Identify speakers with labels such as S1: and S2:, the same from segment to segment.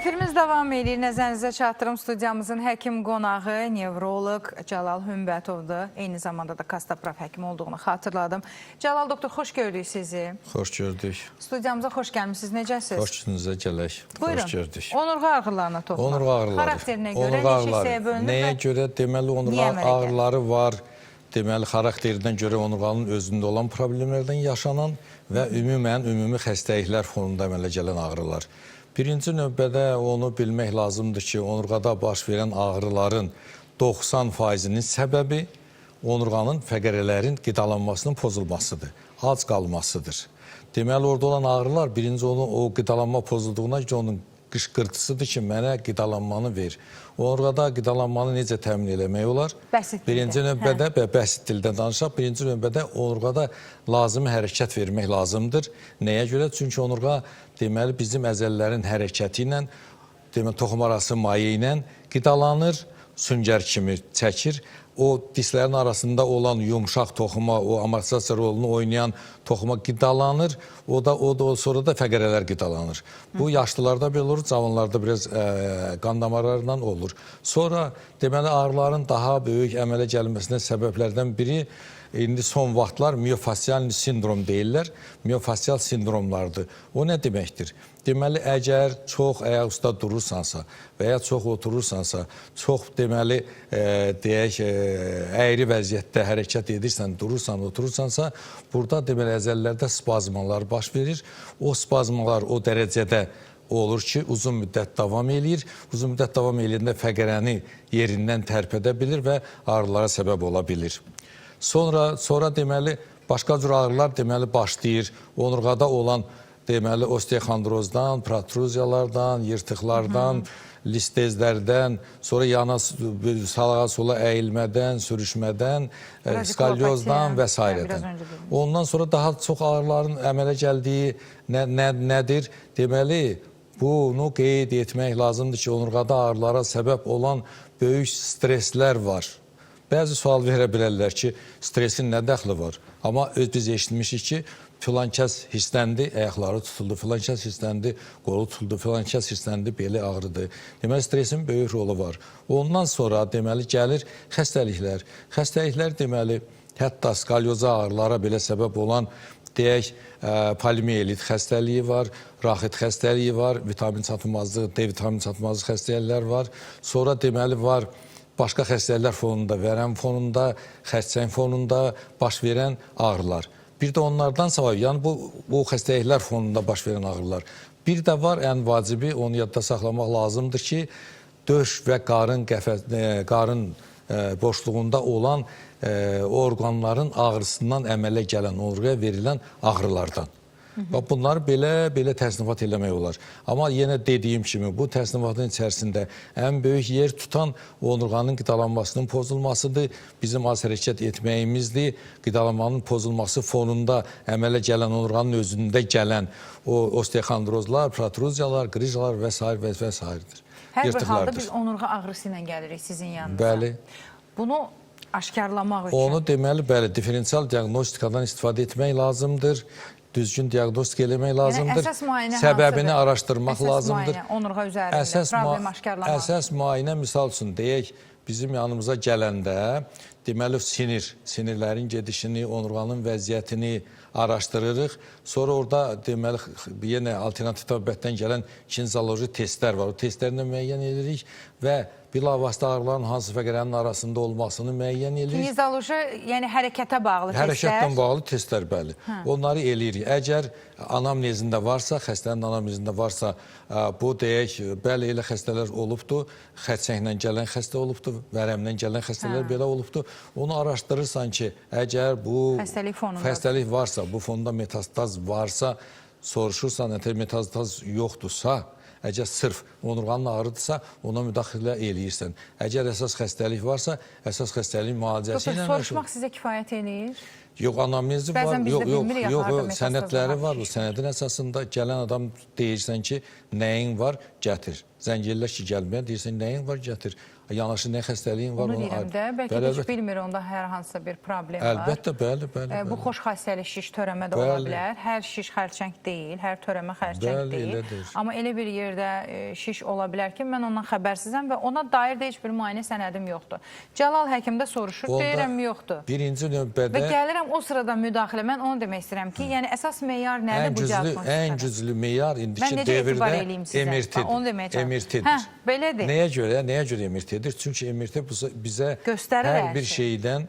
S1: Efirimiz davam edir. Nəzərinizə çatdırım studiyamızın həkim qonağı, nevroloq Cəlal Hümbətovdur. Eyni zamanda da kastaprof həkim olduğunu xatırladım. Cəlal doktor, xoş gördük sizi.
S2: Xoş gördük.
S1: Studiyamıza xoş gəlmişsiniz. Necəsiz?
S2: Xoşunuza gələk.
S1: Buyurun.
S2: Xoş gördük.
S1: Onurğa ağrılarına toxunaq.
S2: Onurğa ağrıları.
S1: Xarakterinə görə neçə hissəyə bölünür?
S2: Nəyə görə? Deməli, onurğa ağrıları var. Deməli, xarakterindən görə onurğanın özündə olan problemlərdən yaşanan və ümumi xəstəliklər fonunda əmələ gələn ağrılar. Birinci növbədə onu bilmək lazımdır ki, onurğada baş verən ağrıların 90%-nin səbəbi onurğanın fəqərələrin qidalanmasının pozulmasıdır, ac qalmasıdır. Deməli, orada olan ağrılar birinci o qidalanma pozulduğuna ki, onun qışqırtısıdır ki, mənə qidalanmanı ver. Onurğada qidalanmanı necə təmin eləmək olar?
S1: Bəsit dildə.
S2: Birinci növbədə, bəsit dildən danışaq, birinci növbədə onurğada lazımi hərəkət vermək lazımdır. Nəyə görə? Çünki onurğa deməli bizim əzələlərin hərəkəti ilə, deməli toxumarası maye ilə qidalanır, süngər kimi çəkir. O dişlərin arasında olan yumşaq toxuma, o amortisasiya rolunu oynayan toxuma qidalanır. O da sonra da fəqərələr qidalanır. Bu yaşlılarda belə olur, cavanlarda biraz qan damarlarla olur. Sonra deməli ağrıların daha böyük əmələ gəlməsinə səbəblərdən biri indi son vaxtlar miofascial sindrom deyirlər. Miofascial sindromlardır. O nə deməkdir? Deməli, əgər çox ayaq üstə durursansa və ya çox oturursansa, çox deməli, deyək, əyri vəziyyətdə hərəkət edirsən, durursan, oturursansa, burada deməli, əzələlərdə spazmalar baş verir. O spazmalar o dərəcədə olur ki, uzun müddət davam eləyir. Uzun müddət davam eləyəndə fəqərəni yerindən tərpədə bilir və ağrılara səbəb ola bilir. Sonra deməli, başqa cür ağrılar deməli başlayır. Onurğada olan deməli, osteoxondrozdan, protruziyalardan, yırtıqlardan, listezlərdən, sonra yana sağa sola əyilmədən, sürüşmədən, skalyozdan və s. Ondan sonra daha çox ağrıların əmələ gəldiyi nədir? Deməli, bunu qeyd etmək lazımdır ki, onurğada ağrılara səbəb olan böyük streslər var. Bəzi sual verə bilərlər ki, stresin nə dəxli var? Amma biz eşitmişik ki, filan kəs hissləndi, ayaqları tutuldu, filan kəs hissləndi, qolu tutuldu, filan kəs hissləndi, beli ağrıdı. Deməli, stresin böyük rolu var. Ondan sonra deməli gəlir xəstəliklər. Xəstəliklər deməli, hətta skalyoza ağrılara belə səbəb olan deyək, poliomiyelit xəstəliyi var, raxit xəstəliyi var, vitamin çatılmazlığı, D vitamin çatılmazlığı xəstəliklər var. Sonra deməli var, başqa xəstəliklər fonunda, vərəm fonunda, xərçəng fonunda baş verən ağrılar. Bir də onlardan savayı, yəni bu xəstəliklər fonunda baş verən ağrılar. Bir də var, ən vacibi, onu yadda saxlamaq lazımdır ki, döş və qarın boşluğunda olan orqanların ağrısından əmələ gələn, onurğaya verilən ağrılardan. Bunları belə təsnifat eləmək olar. Amma yenə dediyim kimi, bu təsnifatın içərisində ən böyük yer tutan onurğanın qidalanmasının pozulmasıdır, bizim az hərəkət etməyimizdir, qidalanmanın pozulması fonunda əmələ gələn, onurğanın özündə gələn o osteoxondrozlar, protruziyalar, qrijalar və s.
S1: Hər bir halda biz onurğa ağrısı ilə gəlirik sizin yanınıza.
S2: Bəli.
S1: Bunu aşkarlamaq üçün.
S2: Onu deməli, bəli, diferensial diaqnostikadan istifadə etmək lazımdır. Düzgün diaqnostika eləmək lazımdır.
S1: Əsas müayinə
S2: səbəbini araşdırmaq lazımdır.
S1: Əsas müayinə onurğa üzərində problem aşkarlamaq.
S2: Əsas müayinə, misal üçün, deyək, bizim yanımıza gələndə, deməli, sinirlərin gedişini, onurğanın vəziyyətini araşdırırıq. Sonra orada, deməli, yenə alternativ təbiətdən gələn kinezoloji testlər var. O testlərlə müəyyən edirik və bilavasitə ağrıların hansı fəqərənin arasında olmasını müəyyən edirik.
S1: Kinezoloji, yəni hərəkətə bağlı testlər?
S2: Hərəkətlə bağlı testlər, bəli. Onları eləyirik. Əgər anamnezində varsa, xəstənin anamnezində varsa, bu deyək, bəli, elə xəstələr olubdur, xərçənglə gələn xəstə olubdur, vərəmlə gələn xəstələr belə olubdur. Onu araşdırırsan ki, əgər bu xəstəlik varsa, bu fonda metastaz varsa, soruşursan, metastaz yoxdursa, əgər sırf onurğanın ağrıdırsa, ona müdaxilə eləyirsən. Əgər əsas xəstəlik varsa, əsas xəstəliyin müalicəsi ilə...
S1: Soruşmaq sizə kifayət eləyir?
S2: Yox, anamnezi var, yox, sənədləri var. Bu sənədin əsasında gələn adam deyirsən ki, nəyin var, gətir. Zəng ellər ki, gəlməyən, deyirsən, nəyin var, gətir. yanaşı nə xəstəliyin var.
S1: Onu deyirəm də, bəlkə də heç bilmir onda hər hansısa bir problem var.
S2: Əlbəttə, bəli.
S1: Bu xoş xassəli şiş törəmə də ola bilər. Hər şiş xərçəng deyil, hər törəmə xərçəng deyil. Amma elə bir yerdə şiş ola bilər ki, mən ondan xəbərsizəm və ona dair də heç bir müayinə sənədim yoxdur. Cəlal həkim də soruşur, deyirəm yoxdur.
S2: Birinci növbədə...
S1: Və gəlirəm o sırada müdaxilə, mən onu demək istəyirəm ki, yəni əsas meyar nədir bu diaqnostikada?
S2: Ən güclü meyar indiki
S1: devrdə
S2: emirtidir.
S1: Belədir.
S2: Nəyə görə emirtidir? Çünki emirti bizə hər bir şeydən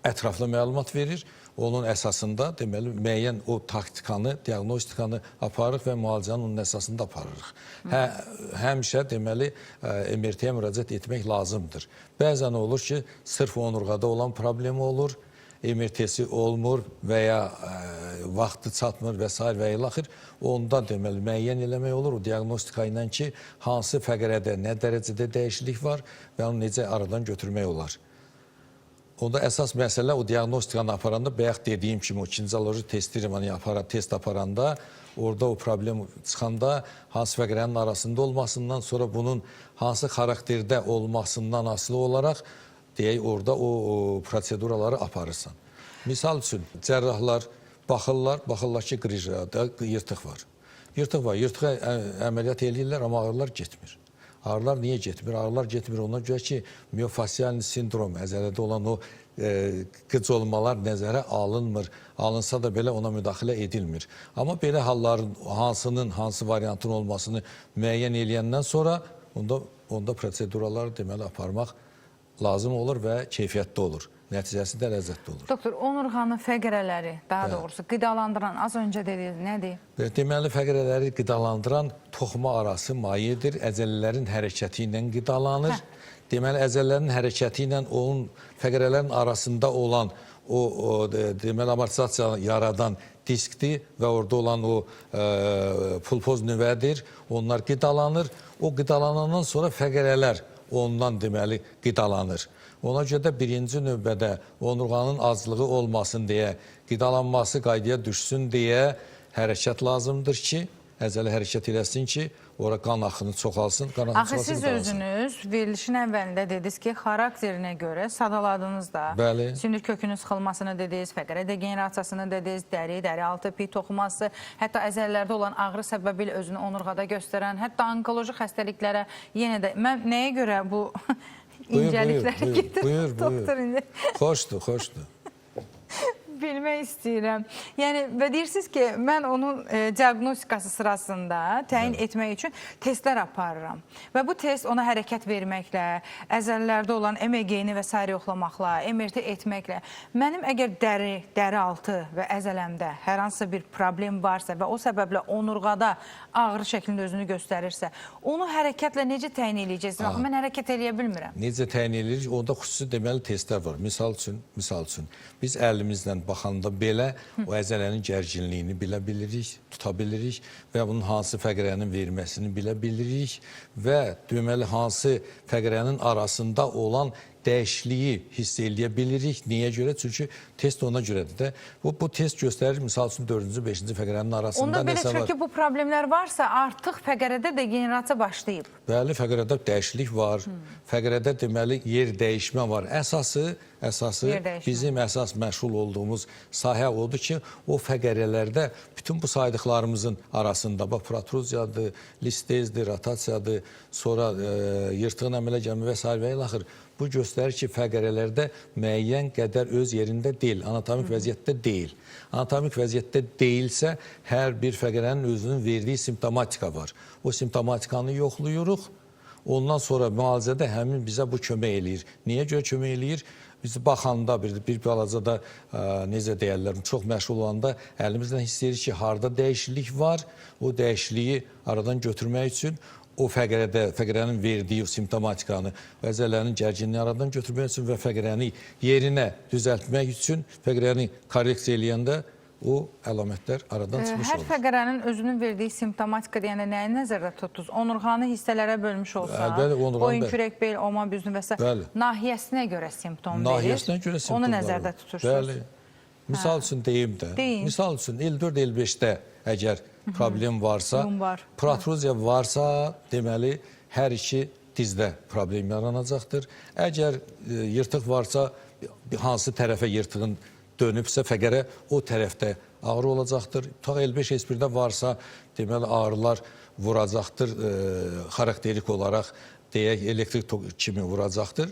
S2: ətraflı məlumat verir. Onun əsasında deməli müəyyən o taktikanı, diaqnostikanı aparırıq və müalicənin onun əsasında aparırıq. Həmişə deməli emirtiyə müraciət etmək lazımdır. Bəzən olur ki, sırf onurğada olan problemi olur, emirtisi olmur və ya vaxtı çatmır və s. və ilaxır. Onda deməli müəyyən eləmək olur o diaqnostika ilə ki, hansı fəqərədə nə dərəcədə dəyişiklik var və onu necə aradan götürmək olar. Onda əsas məsələ o diaqnostikanı aparanda, bayaq dediyim kimi o kinezoloji test aparanda, orada o problem çıxanda hansı fəqərənin arasında olmasından, sonra bunun hansı xarakterdə olmasından asılı olaraq deyək, orada o proseduraları aparırsan. Misal üçün, cərrahlar baxırlar ki, qrijada yırtıq var. Yırtığa əməliyyat eləyirlər, amma ağrılar getmir. Ağrılar niyə getmir? Ağrılar getmir ona görə ki, miyofascial sindrom, əzələdə olan o qıc olmalar nəzərə alınmır. Alınsa da belə ona müdaxilə edilmir. Amma belə halların hansı variantın olmasını müəyyən eləyəndən sonra onda proseduraları deməli aparmaq lazım olur və keyfiyyətli olur. Nəticəsi də ləzzətli olur.
S1: Doktor, onurğanın fəqərələri, daha doğrusu qidalandıran, az öncə dediniz, nədir?
S2: Deməli, fəqərələri qidalandıran toxuma arası mayedir. Əzələlərin hərəkəti ilə qidalanır. Deməli, əzələlərin hərəkəti ilə onun fəqərələrin arasında olan o deməli, amortizasiya yaradan diskdir və orada olan o pulpoz nüvədir. Onlar qidalanır. O qidalanandan sonra fəqərələr ondan deməli qidalanır. Ona görə də birinci növbədə onurğanın azlığı olmasın deyə, qidalanması qaydaya düşsün deyə hərəkət lazımdır ki, əzələ hərəkət eləsin ki, ora qan axını çoxalsın.
S1: Axı siz özünüz verilişin əvvəlində dediniz ki, xarakterinə görə sadaladınız da.
S2: Bəli.
S1: Sinir kökünün sıxılmasını dediniz, fəqərə degenerasiyasını dediniz, dəri altı pi toxuması, hətta əzələlərdə olan ağrı səbəbilə özünü onurğada göstərən, hətta onkoloji xəstəliklərə yenə də, mən nəyə görə bu incəlikləri getirdim, doktor indi?
S2: Xoşdur.
S1: Bilmək istəyirəm. Yəni, və deyirsiniz ki, mən onun diaqnostikası sırasında təyin etmək üçün testlər aparıram. Və bu test ona hərəkət verməklə, əzələlərdə olan EMG-ni və s. yoxlamaqla, MRT etməklə, mənim əgər dəri altı və əzələmdə hər hansısa bir problem varsa və o səbəblə onurğada ağrı şəklində özünü göstərirsə, onu hərəkətlə necə təyin edəcəksiniz? Bax, mən hərəkət eləyə bilmirəm.
S2: Necə təyin edirik? Orada xüsusi deməli testlər var. Misal üçün, biz əlimizlə baxanda belə o əzələnin gərginliyini bilə bilirik, tuta bilirik və bunun hansı fəqərənin verməsini bilə bilirik və deməli hansı fəqərənin arasında olan dəyişikliyi hiss eləyə bilirik. Niyə görə? Çünki test ona görədir də. Bu test göstərir, misal üçün 4-cü, 5-ci fəqərənin arasında
S1: onda belə çünki bu problemlər varsa, artıq fəqərədə degenerasiya başlayıb.
S2: Bəli, fəqərədə dəyişiklik var. Fəqərədə deməli yer dəyişmə var. Əsası bizim əsas məşğul olduğumuz sahə odur ki, o fəqərələrdə bütün bu saydıqlarımızın arasında bax, protruziyadır, listezdir, rotasiyadır, sonra yırtığın əmələ gəlmə və s. və ilaxır. Bu göstərir ki, fəqərələrdə müəyyən qədər öz yerində deyil, anatomik vəziyyətdə deyil. Anatomik vəziyyətdə deyilsə, hər bir fəqərənin özünün verdiyi simptomatika var. O simptomatikanı yoxluyuruq, ondan sonra müalicədə həmin bizə bu kömək eləyir. Niyə görə kömək eləyir? Biz baxanda, bir balaca da necə deyərlər, çox məşğul olanda əlimizdən hiss edirik ki, harada dəyişiklik var, o dəyişikliyi aradan götürmək üçün o fəqərənin verdiyi o simptomatikanı, əzələlərin gərginliyi aradan götürmək üçün və fəqərəni yerinə düzəltmək üçün fəqərəni korreksiya eləyəndə o əlamətlər aradan çıxmış olur.
S1: Hər fəqərənin özünün verdiyi simptomatika deyəndə nəyi nəzərdə tutursunuz? Onurğanı hissələrə bölmüş olsa, boyun, kürək, bel, oma, büzün və s. nahiyəsinə görə simptom verir, onu nəzərdə tutursunuz.
S2: Bəli. Misal üçün deyim də, misal üçün il-4, il-5-də əgər problem varsa, protruziya varsa, deməli, hər iki dizdə problem yaranacaqdır. Əgər yırtıq varsa, hansı tərəfə yırtığın dönübsə, fəqərə o tərəfdə ağrı olacaqdır. Tutaq L5-S1-də varsa, deməli ağrılar vuracaqdır, xarakterik olaraq deyək, elektrik tok kimi vuracaqdır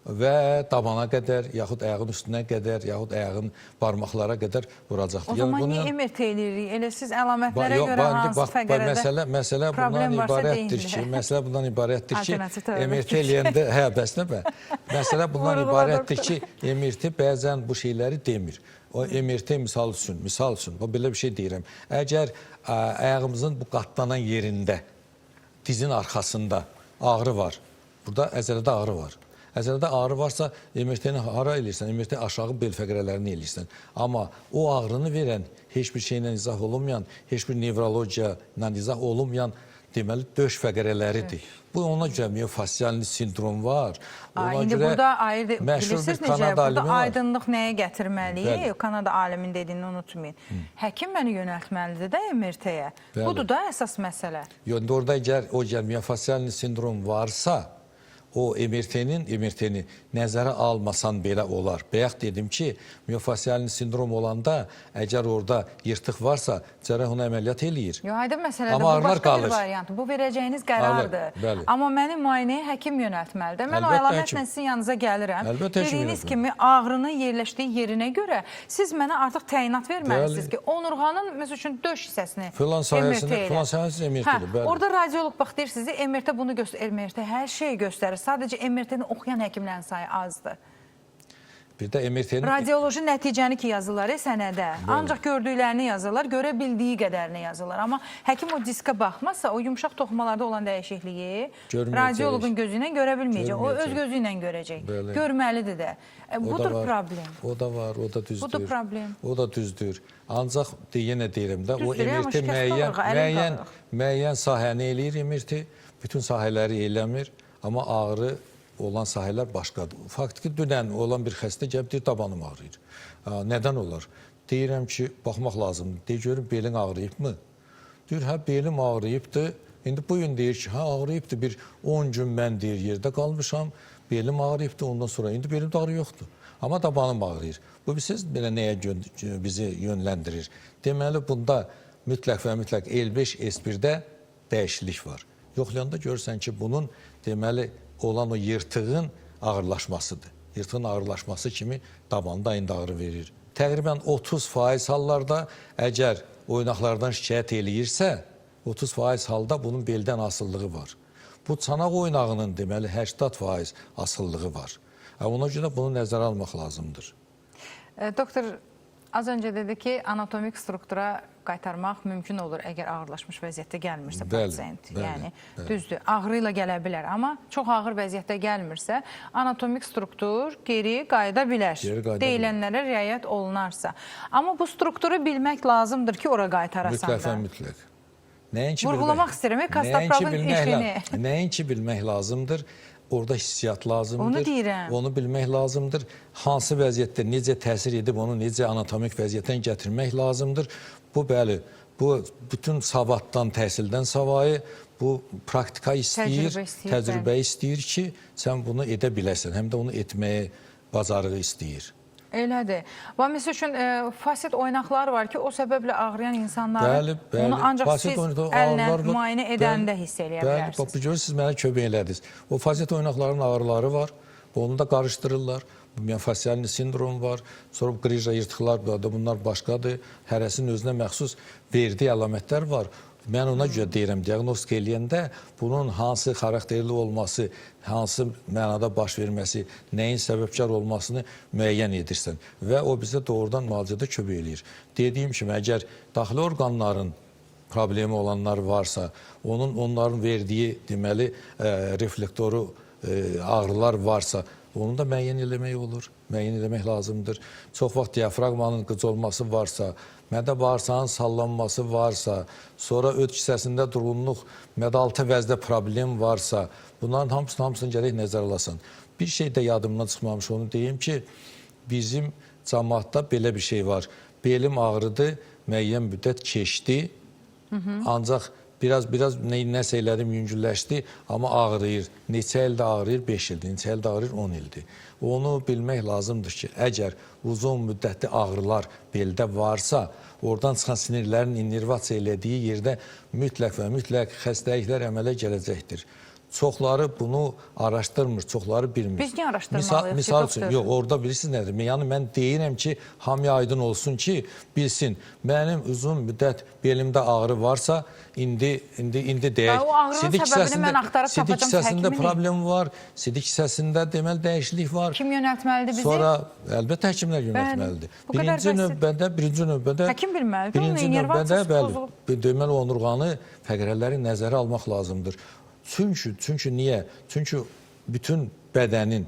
S2: və damana qədər, yaxud ayağın üstünə qədər, yaxud ayağın barmaqlara qədər vuracaqdır.
S1: O zaman niyə MRT eləyirik? Elə siz əlamətlərə görə hansı fəqərədə
S2: məsələ bundan ibarətdir ki, məsələ bundan ibarətdir ki, MRT eləyəndə, məsələ bundan ibarətdir ki, MRT bəzən bu şeyləri demir. O MRT misal üçün, belə bir şey deyirəm. Əgər ayağımızın bu qatlanan yerində, dizin arxasında ağrı var, burada əzələdə ağrı var. Əzələdə ağrı varsa, MRT-ni hara eləyirsən? MRT aşağı bel fəqərələrini eləyirsən. Amma o ağrını verən, heç bir şeylə izah olunmayan, heç bir nevrologiya ilə izah olunmayan, deməli, döş fəqərələridir. Bu, ona görə miyofascialni sindrom var.
S1: İndi burada bilirsiniz necə, burada aydınlıq nəyə gətirməliyik? Kanada alimin dediyini unutmayın. Həkim məni yönəltməlidir də MRT-yə. Budur da əsas məsələ.
S2: Orada əgər miyofascialni sindrom varsa, o MRT-ni nəzərə almasan belə olar. Bayaq dedim ki, miyofascialni sindrom olanda, əgər orada yırtıq varsa, cərrah onu əməliyyat eləyir.
S1: Aydın məsələdir, bu başqa bir variant. Bu verəcəyiniz qərardır. Amma məni müayinəyə həkim yönəltməlidir. Mən o əlamətlə sizin yanınıza gəlirəm. Dediyiniz kimi, ağrının yerləşdiyi yerinə görə siz mənə artıq təyinat verməlisiniz ki, onurğanın, məsəl üçün, döş hissəsini MRT ilə. Orada radiolog bax, deyir sizi, MRT bunu göstərir. MRT hər şeyi göstərir. Sadəcə MRT-ni oxuyan həkimlərin sayı azdır.
S2: Bir də MRT-nin...
S1: Radioloji nəticəni ki yazırlar sənədə. Ancaq gördüklərini yazırlar, görə bildiyi qədərini yazırlar. Amma həkim o diskə baxmazsa, o yumşaq toxumalarda olan dəyişikliyi radiologun gözü ilə görə bilməyəcək. O öz gözü ilə görəcək. Görməlidir də. Budur problem.
S2: O da var, o da düzdür.
S1: Budur problem.
S2: O da düzdür. Ancaq yenə deyirəm də, o MRT müəyyən sahəni eləyir MRT. Bütün sahələri eləmir. Amma ağrı olan sahələr başqadır. Faktiki dünən olan bir xəstə gəlib deyir, tabanım ağrıyır. Nədən olar? Deyirəm ki, baxmaq lazımdır. Deyir, görün, belin ağrıyıbmı? Deyir, hə, belim ağrıyıbdır. İndi bugün deyir ki, hə, ağrıyıbdır. Bir 10 gün mən deyir, yerdə qalmışam. Belim ağrıyıbdır, ondan sonra. İndi belimdə ağrı yoxdur. Amma tabanım ağrıyır. Bu, siz belə nəyə bizi yönləndirir? Deməli, bunda mütləq və mütləq L5-S1-də dəyişiklik var. Yoxlayanda görürsən ki, bunun deməli olan o yırtığın ağırlaşmasıdır. Yırtığın ağırlaşması kimi tabanda indi ağrı verir. Təqribən 30% hallarda əgər oynaqlardan şikayət eləyirsə, 30% halda bunun beldən asıllığı var. Bu çanaq oynağının deməli 80% asıllığı var. Ona görə bunu nəzərə almaq lazımdır.
S1: Doktor, az öncə dedi ki, anatomik struktura qaytarmaq mümkün olur əgər ağırlaşmış vəziyyətdə gəlmirsə pasiyent. Yəni, düzdür, ağrı ilə gələ bilər. Amma çox ağır vəziyyətdə gəlmirsə, anatomik struktur geri qayıda bilər. Deyilənlərə riayət olunarsa. Amma bu strukturu bilmək lazımdır ki, ora qaytarasan da.
S2: Mütləq.
S1: Vurğulamaq istəyirəm, Kastapravın işini.
S2: Nəinki bilmək lazımdır. Orada hissiyat lazımdır.
S1: Onu deyirəm.
S2: Onu bilmək lazımdır. Hansı vəziyyətdə necə təsir edib, onu necə anatomik vəziyyətdən gətirmək lazımdır. Bu, bəli, bu bütün savaddan, təhsildən savayı bu praktika istəyir, təcrübə istəyir ki, sən bunu edə biləsən. Həm də onu etməyə bacarığı istəyir.
S1: Elədir. Və məsəl üçün, faset oynaqlar var ki, o səbəblə ağrıyan insanların onu ancaq siz əllə müayinə edəndə hiss eləyə bilərsiniz.
S2: Bəli, görürsünüz, mənə kömək elədiniz. O faset oynaqların ağrıları var, onu da qarışdırırlar. Miyofascialni sindrom var, sonra qrija yırtıqlar, bunlar başqadır. Hərəsinin özünə məxsus verdiyi əlamətlər var. Mən ona görə deyirəm, diaqnostika eləyəndə bunun hansı xarakterli olması, hansı mənada baş verməsi, nəyin səbəbkar olmasını müəyyən edirsən və o bizə doğrudan müalicədə kömək eləyir. Dediyim kimi, əgər daxili orqanların problemi olanlar varsa, onların verdiyi, deməli, reflektoru ağrılar varsa, onu da müəyyən eləmək olur, müəyyən eləmək lazımdır. Çox vaxt diafraqmanın qıc olması varsa, mədə bağırsağın sallanması varsa, sonra öd kisəsində durğunluq, mədə-altı vəzdə problem varsa, bunların hamısını gərək nəzər alasan. Bir şey də yadımdan çıxmamış, onu deyim ki, bizim cəmaatda belə bir şey var. Belim ağrıdı, müəyyən müddət keçdi, ancaq biraz nəsə elədim, yüngülləşdi, amma ağrıyır. Neçə ildə ağrıyır? 5 ildir. Neçə ildə ağrıyır? 10 ildir. Onu bilmək lazımdır ki, əgər uzun müddətli ağrılar beldə varsa, oradan çıxan sinirlərin innervasiya elədiyi yerdə mütləq və mütləq xəstəliklər əmələ gələcəkdir. Çoxları bunu araşdırmır, çoxları bilmir.
S1: Biz niyə araşdırmalıyıq?
S2: Misal üçün, yox, orada bilirsiniz nədir? Yəni, mən deyirəm ki, hamıya aydın olsun ki, bilsin, mənim uzun müddət belimdə ağrı varsa, indi deyək,
S1: o ağrının səbəbini mən axtarıb
S2: sidik
S1: tapacam
S2: hissəsində
S1: həkimini.
S2: problem var, sidik hissəsində deməli dəyişiklik var.
S1: Kim yönəltməlidir bizi?
S2: Sonra, əlbəttə, həkimlər yönəltməlidir.
S1: Bu qədər
S2: Birinci növbədə,
S1: həkim bilməlidir, onun innervasiyası pozulub.
S2: deməli, onurğanı, fəqrələri nəzərə almaq lazımdır. Çünki niyə? Çünki bütün bədənin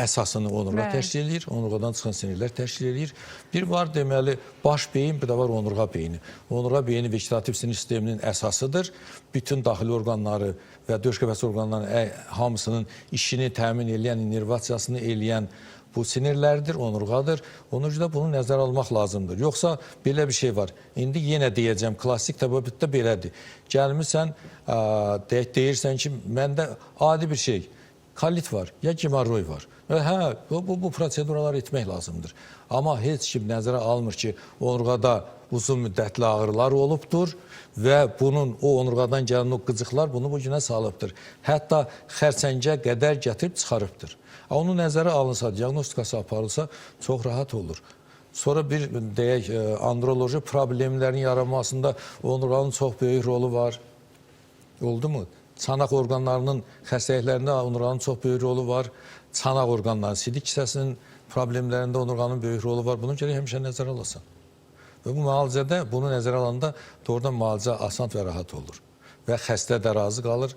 S2: əsasını onurğa təşkil edir, onurğadan çıxan sinirlər təşkil edir. Bir var deməli baş beyin, bir də var onurğa beyni. Onurğa beyni vegetativ sinir sisteminin əsasıdır. Bütün daxili orqanları və döş qəfəsi orqanlarının hamısının işini təmin edən, innervasiyasını eləyən bu sinirlərdir, onurğadır. Onun üçün də bunu nəzərə almaq lazımdır. Yoxsa belə bir şey var. İndi yenə deyəcəm, klassik təbabətdə belədir. Gəlmirsən, deyirsən ki, məndə adi bir şey, kolit var, ya gemorroy var. Hə, bu proseduraları etmək lazımdır. Amma heç kim nəzərə almır ki, onurğada uzun müddətli ağrılar olubdur və bunun o onurğadan gələn o qıcıqlar bunu bu günə salıbdır. Hətta xərçəngə qədər gətirib çıxarıbdır. Onu nəzərə alınsa, diaqnostikası aparılsa çox rahat olur. Sonra bir, deyək, androloji problemlərin yaranmasında onurğanın çox böyük rolu var. Oldu mu? Çanaq orqanlarının xəstəliklərində onurğanın çox böyük rolu var. Çanaq orqanlarının, sidik hissəsinin problemlərində onurğanın böyük rolu var. Bunu görə həmişə nəzərə alasan. Və bu müalicədə, bunu nəzərə alanda doğrudan müalicə asan və rahat olur. Və xəstə də razı qalır,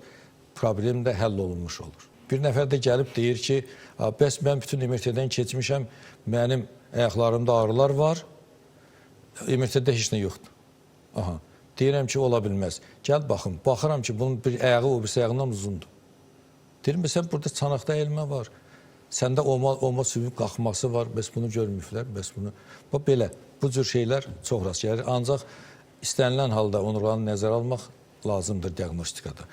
S2: problem də həll olunmuş olur. Bir nəfər də gəlib deyir ki, bəs mən bütün MRT-dən keçmişəm, mənim ayaqlarımda ağrılar var, MRT-də heç nə yoxdur. Aha. Deyirəm ki, ola bilməz. Gəl baxın, baxıram ki, bunun bir ayağı o birisi ayağından uzundur. Deyirəm, sən burada çanaqda elmə var, səndə oma sübüb qalxması var, bəs bunu görməyiblər, bəs bunu... Belə, bu cür şeylər çox rast gəlir. Ancaq istənilən halda onurğanı nəzərə almaq lazımdır diaqnostikada.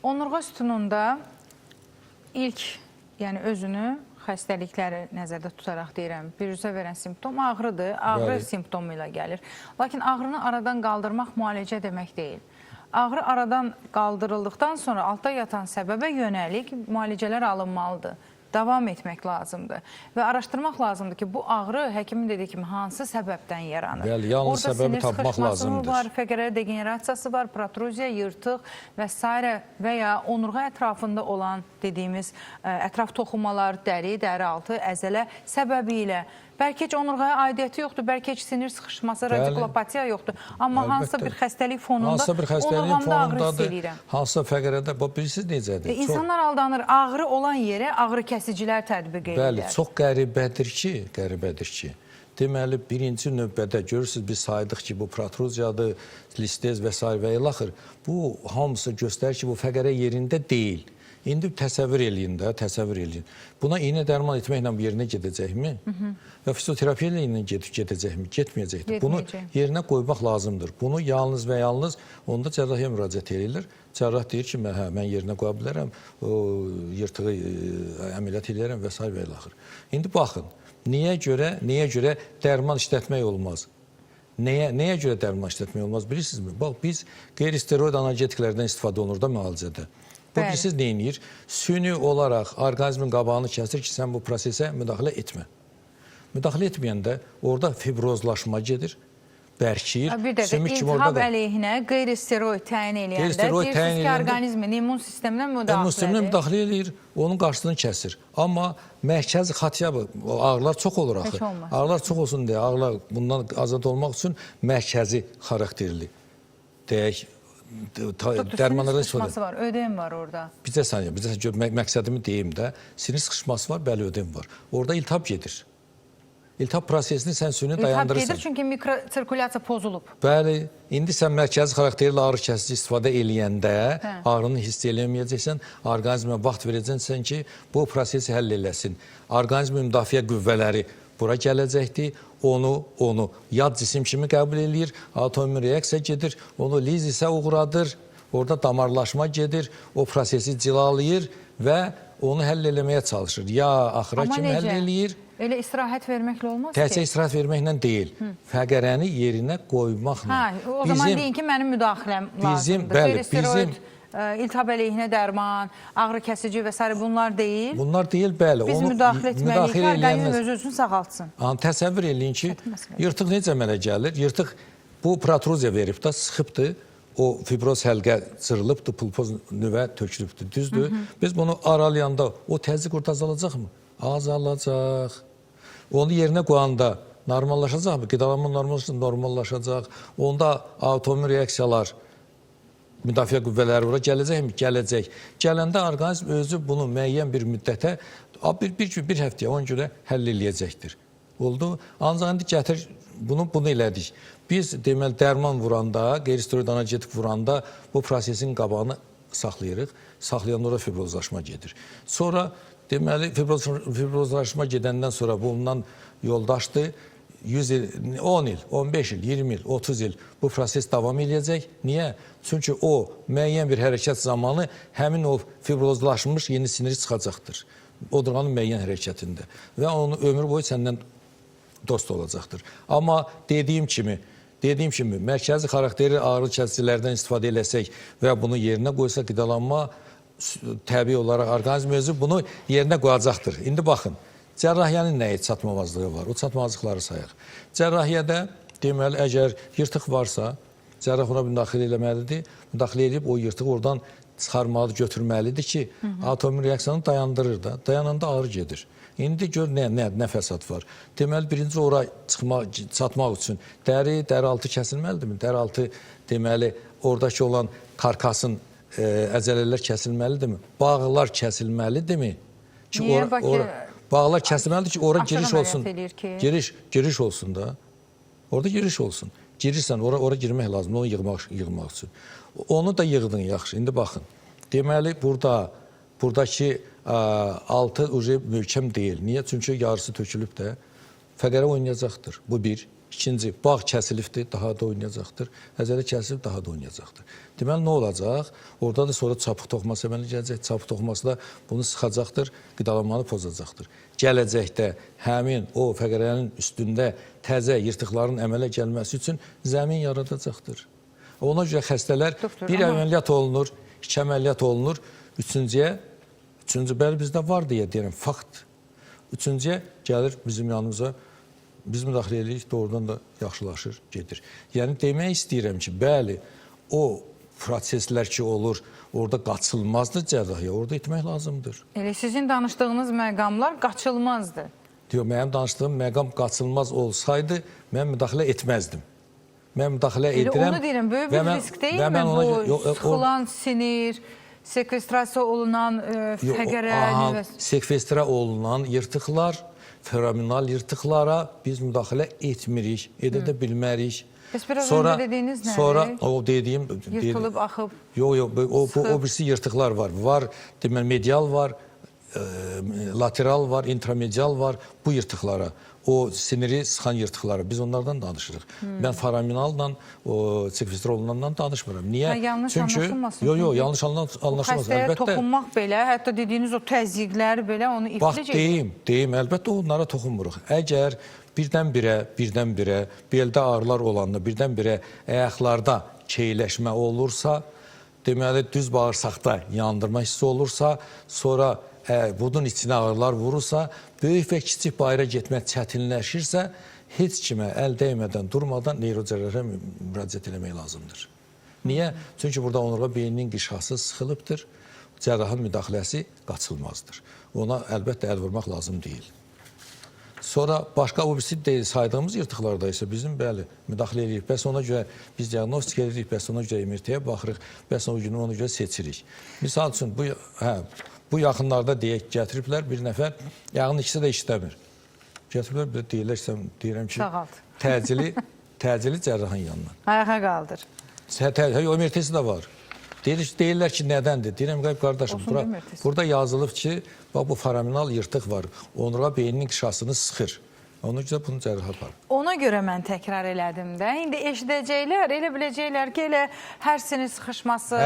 S1: Onurğa sütununda ilk, yəni özünü xəstəlikləri nəzərdə tutaraq deyirəm, biruzə verən simptom ağrıdır, ağrı simptomu ilə gəlir. Lakin ağrını aradan qaldırmaq müalicə demək deyil. Ağrı aradan qaldırıldıqdan sonra altda yatan səbəbə yönəlik müalicələr alınmalıdır. Davam etmək lazımdır. Və araşdırmaq lazımdır ki, bu ağrı həkimin dediyi kimi hansı səbəbdən yaranır.
S2: Bəli, yalnız səbəbi tapmaq lazımdır.
S1: Var, fəqərə degenerasiyası var, protruzya, yırtıq və s. və ya onurğa ətrafında olan dediyimiz ətraf toxumalar, dəri altı, əzələ səbəbi ilə. Bəlkə heç onurğaya aidiyyəti yoxdur, bəlkə heç sinir sıxışması, radikulopatiya yoxdur. Amma hansısa bir xəstəlik fonunda onurğamda ağrı hiss edirəm.
S2: Hansısa fəqərədə, bilirsiniz necədir?
S1: İnsanlar aldanır, ağrı olan yerə ağrı kəsicilər tətbiq edirlər.
S2: Bəli, çox qəribədir ki, deməli, birinci növbədə görürsünüz, biz saydıq ki, bu protruziyadır, listez və s. və ilaxır. Bu, hamısı göstərir ki, bu fəqərə yerində deyil. İndi təsəvvür eləyin də, təsəvvür eləyin. Buna iynə dərman etməklə yerinə gedəcəkmi? Və fisioterapiya ilə yerinə gedəcəkmi? Getməyəcəkdir. Bunu yerinə qoymaq lazımdır. Bunu yalnız və yalnız onda cərrahiyə müraciət edirlər. Cərrah deyir ki, mən yerinə qoya bilərəm, yırtığı əməliyyat edirəm və s. və ilaxır. İndi baxın, niyə görə dərman işlətmək olmaz? Nəyə görə dərman işlətmək olmaz, bilirsinizmi? Bax, biz qeyri-steroid analgetiklərdən istifadə olunur da müalicədə. Bu, bilirsiniz, neyinir? Süni olaraq orqanizmin qabağını kəsir ki, sən bu prosesə müdaxilə etmə. Müdaxilə etməyəndə orada fibrozlaşma gedir, bərkiyir.
S1: Bir dəqiqə, iltihab əleyhinə qeyri-steroid təyin eləyəndə deyirsiniz ki, orqanizmin immun sisteminə
S2: müdaxilə edir, onun qarşısını kəsir. Amma mərkəzi xatiyabı, ağrılar çox olur axı. Ağrılar çox olsun deyə, ağrılar bundan azad olmaq üçün mərkəzi xarakterli, deyək,
S1: dərmanlarda sıxışması var, ödem var orada.
S2: Bizə məqsədimi deyim də, sinir sıxışması var, bəli, ödem var. Orada iltihab gedir. İltihab prosesini sən süni dayandırırsan.
S1: İltihab gedir çünki mikrosirkulyasiya pozulub.
S2: Bəli, indi sən mərkəzi xarakterli ağrı kəsici istifadə eləyəndə ağrını hiss eləməyəcəksən, orqanizmə vaxt verəcəksən ki, bu prosesi həll eləsin. Orqanizmin müdafiə qüvvələri bura gələcəkdir. Onu yad cisim kimi qəbul eləyir, atomi reaksiya gedir, onu lizisə uğradır, orada damarlaşma gedir, o prosesi cilalayır və onu həll eləməyə çalışır. Ya axıra kimi həll eləyir.
S1: Elə istirahət verməklə olmaz ki?
S2: Təhsil istirahət verməklə deyil, fəqərəni yerinə qoymaqla.
S1: O zaman deyin ki, mənim müdaxiləm lazımdır.
S2: Bəli, bizim
S1: İltihab əleyhinə dərman, ağrı kəsici və s. bunlar deyil.
S2: Bunlar deyil, bəli.
S1: Biz müdaxilə etməliyik ki, orqanizm öz-özünü sağaltsın.
S2: Təsəvvür eləyin ki, yırtıq necə əmələ gəlir? Yırtıq bu protruziya verib də, sıxıbdır. O fibroz həlqə cırılıbdır, pulpoz nüvə tökülübdür, düzdür. Biz bunu aralayanda o təzyiq orada azalacaqmı? Azalacaq. Onu yerinə qoyanda normallaşacaqmı? Qidalanma normallaşacaq. Onda atomi reaksiyalar, müdafiə qüvvələri ora gələcəkmi? Gələcək. Gələndə orqanizm özü bunu müəyyən bir müddətə, bir həftəyə, 10 günə həll eləyəcəkdir. Oldu. Ancaq indi gətir, bunu elədik. Biz deməli dərman vuranda, qeyri-steroid analgetik vuranda bu prosesin qabağını saxlayırıq. Saxlayanda orada fibrozlaşma gedir. Sonra deməli fibrozlaşma gedəndən sonra bundan yoldaşdır. 100 il, 10 il, 15 il, 20 il, 30 il bu proses davam edəcək. Niyə? Çünki o müəyyən bir hərəkət zamanı həmin o fibrozlaşmış yeni siniri çıxacaqdır. Odurğanın müəyyən hərəkətində. Və onun ömrü boyu səndən dost olacaqdır. Amma dediyim kimi, mərkəzi xarakterli ağrı kəsicilərdən istifadə eləsək və bunu yerinə qoysa qidalanma təbii olaraq orqanizm özü bunu yerinə qoyacaqdır. İndi baxın, cərrahiyyənin nəyə çatmamazlığı var? O çatmamazlıqları sayaq. Cərrahiyyədə deməli, əgər yırtıq varsa, cərrah ona müdaxilə eləməlidir. Müdaxilə edib o yırtığı oradan çıxarmalı, götürməlidir ki, atomi reaksiyanı dayandırır da. Dayananda ağrı gedir. İndi gör nə fəsad var. Deməli, birinci ora çatmaq üçün dəri-altı kəsilməlidirmi? Dəri-altı deməli, oradakı olan karkasın əzələlər kəsilməlidirmi? Bağlar kəsilməlidirmi?
S1: Niyə?
S2: Bağlar kəsilməlidir ki, ora giriş olsun. Giriş olsun da. Orada giriş olsun. Girirsən, ora girmək lazımdır, onu yığmaq üçün. Onu da yığdın, yaxşı. İndi baxın. Deməli, buradakı altı möhkəm deyil. Niyə? Çünki yarısı tökülüb də fəqərə oynayacaqdır. Bu bir. İkinci, bağ kəsilibdir, daha da oynayacaqdır. Əzələ kəsilib, daha da oynayacaqdır. Deməli, nə olacaq? Orada da sonra çapıq toxuması əmələ gələcək. Çapıq toxuması da bunu sıxacaqdır, qidalanmanı pozacaqdır. Gələcəkdə həmin o fəqərənin üstündə təzə yırtıqların əmələ gəlməsi üçün zəmin yaradacaqdır. Ona görə xəstələr bir əməliyyat olunur, 2 əməliyyat olunur, üçüncü bəli bizdə var deyə deyirəm, fakt. Üçüncüyə gəlir bizim yanımıza, biz müdaxilə edirik, doğrudan da yaxşılaşır, gedir. Yəni, demək istəyirəm ki, bəli, o proseslər ki olur, orada qaçılmazdır cərrahiyyə, orada etmək lazımdır.
S1: Elə sizin danışdığınız məqamlar qaçılmazdır.
S2: Diyor, mənim danışdığım məqam qaçılmaz olsaydı, mən müdaxilə etməzdim. Mən müdaxilə edirəm.
S1: Onu deyirəm, böyük bir risk deyilmi bu sıxılan sinir, sekvestrasiya olunan fəqərə?
S2: Sekvestra olunan yırtıqlar, foraminal yırtıqlara biz müdaxilə etmirik, edə də bilmərik.
S1: Bəs biraz öncə dediyiniz nədir?
S2: Sonra o dediyim...
S1: Yırtılıb, axıb,
S2: o birisi yırtıqlar var. Var, deməli, medial var, lateral var, intramedial var. Bu yırtıqlara, o siniri sıxan yırtıqlara biz onlardan danışırıq. Mən foraminalla, o sekvestra olunandan danışmıram. Niyə?
S1: Yanlış anlaşılmasın.
S2: Yox, yanlış anlaşılmasın.
S1: Xəstəyə toxunmaq belə, hətta dediyiniz o təzyiqlər belə onu iflic edir.
S2: Bax, deyim, əlbəttə onlara toxunmuruq. Əgər birdən-birə beldə ağrılar olanda, birdən-birə ayaqlarda keyləşmə olursa, deməli, düz bağırsaqda yandırma hissi olursa, sonra budun içinə ağrılar vurursa, böyük və kiçik bayıra getmək çətinləşirsə, heç kimə əl dəymədən, durmadan neyrocərrahiyyə müraciət eləmək lazımdır. Niyə? Çünki burada onurğa beyninin qişası sıxılıbdır, cərrahın müdaxiləsi qaçılmazdır. Ona əlbəttə əl vurmaq lazım deyil. Sonra başqa o birisi saydığımız yırtıqlarda isə bizim bəli müdaxilə edirik. Bəs ona görə biz diagnostik edirik, bəs ona görə MRT-yə baxırıq, bəs ona görə seçirik. Misal üçün, bu yaxınlarda gətiriblər bir nəfər, yağın ikisi də işləmir. Gətiriblər, deyirəm ki, təcili cərrahın yanına.
S1: Ayağa qaldır.
S2: MRT-si də var. Deyirlər ki, nədəndir? Deyirəm, qardaşım, burada yazılıb ki, bu foraminal yırtıq var. Onurğa beyninin qişasını sıxır. Ona görə bunu cərrah aparır.
S1: Ona görə mən təkrar elədim də. İndi eşidəcəklər, elə biləcəklər ki, elə hər sinir sıxışması,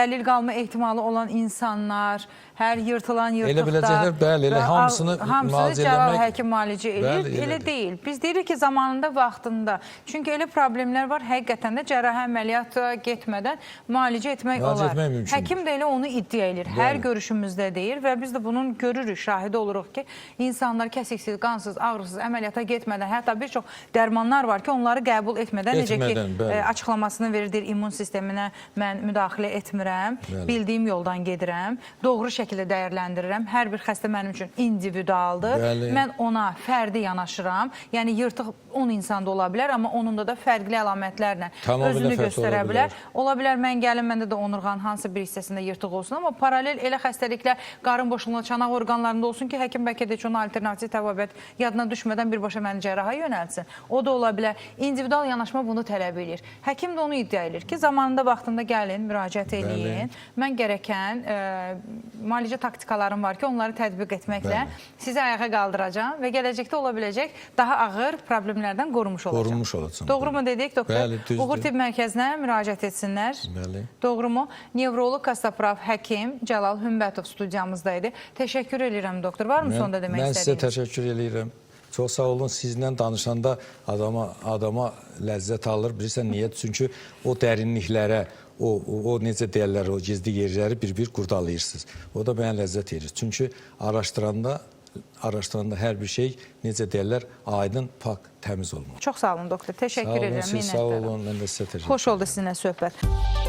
S1: əlil qalma ehtimalı olan insanlar, hər yırtılan
S2: Elə
S1: yırtıqda...
S2: biləcəklər, bəli, elə hamısını müalicə
S1: Cəlal
S2: eləmək...
S1: həkim müalicə edir,
S2: Bəli,
S1: elə deyil. Biz deyirik ki, zamanında, vaxtında. Çünki elə problemlər var, həqiqətən də cərrahi əməliyyata getmədən müalicə etmək olar.
S2: etmək mümkündür.
S1: Həkim də elə onu iddia edir. Hər görüşümüzdə deyir və biz də bunun görürük, şahidi oluruq ki, insanlar kəsiksiz, qansız, ağrısız əməliyyata getmədən, hətta bir çox dərmanlar var ki, onları qəbul etmədən, necə ki, açıqlamasını verir, immun sisteminə mən müdaxilə etmirəm, bildiyim yoldan gedirəm, doğru şəkildə dəyərləndirirəm. Hər bir xəstə mənim üçün individualdır. Mən ona fərdi yanaşıram. Yəni, yırtıq 10 insanda ola bilər, amma onunda da fərqli əlamətlərlə özünü göstərə bilər. Ola bilər, mən gəlim, məndə də onurğanın hansı bir hissəsində yırtıq olsun, amma paralel elə xəstəliklər qarın boşluğunda, çanaq orqanlarında olsun ki, həkim bəlkə də heç ona alternativ təvabiyyət yadına düşmədən birbaşa məni cərraha yönəlsin. O da ola bilər. İndividual yanaşma bunu tələb edir. Həkim də onu iddia edir ki, zamanında, vaxtında gəlin, müraciət eləyin. Mən gərəkən müalicə taktikalarım var ki, onları tətbiq etməklə sizi ayağa qaldıracağım və gələcəkdə ola biləcək daha ağır problemlərdən qorumuş olacağım. Doğru mu dedik, doktor?
S2: Bəli, düzdür.
S1: Uğur Tibb Mərkəzinə müraciət etsinlər.
S2: Bəli.
S1: Doğru mu? Nevroloq, kastapraf, həkim Cəlal Hümbətov studiyamızdaydı. Təşəkkür edirəm, doktor. Var mı sonda demək istədiyiniz?
S2: Mən sizə təşəkkür edirəm. Çox sağ olun. Sizinlə danışanda adama ləzzət alır. Bilirsən, niyə? Çünki o dərinliklərə, o necə deyərlər, o gizli yerləri bir-bir qurdalayırsınız. O da mənə ləzzət verir. Çünki araşdıranda hər bir şey, necə deyərlər, aydın, pak, təmiz olmalı.
S1: Çox sağ olun, doktor. Təşəkkür edirəm.
S2: Sağ olun, siz sağ olun. Mən də sizə təşəkkür edirəm.
S1: Xoş oldu sizinlə söhbət.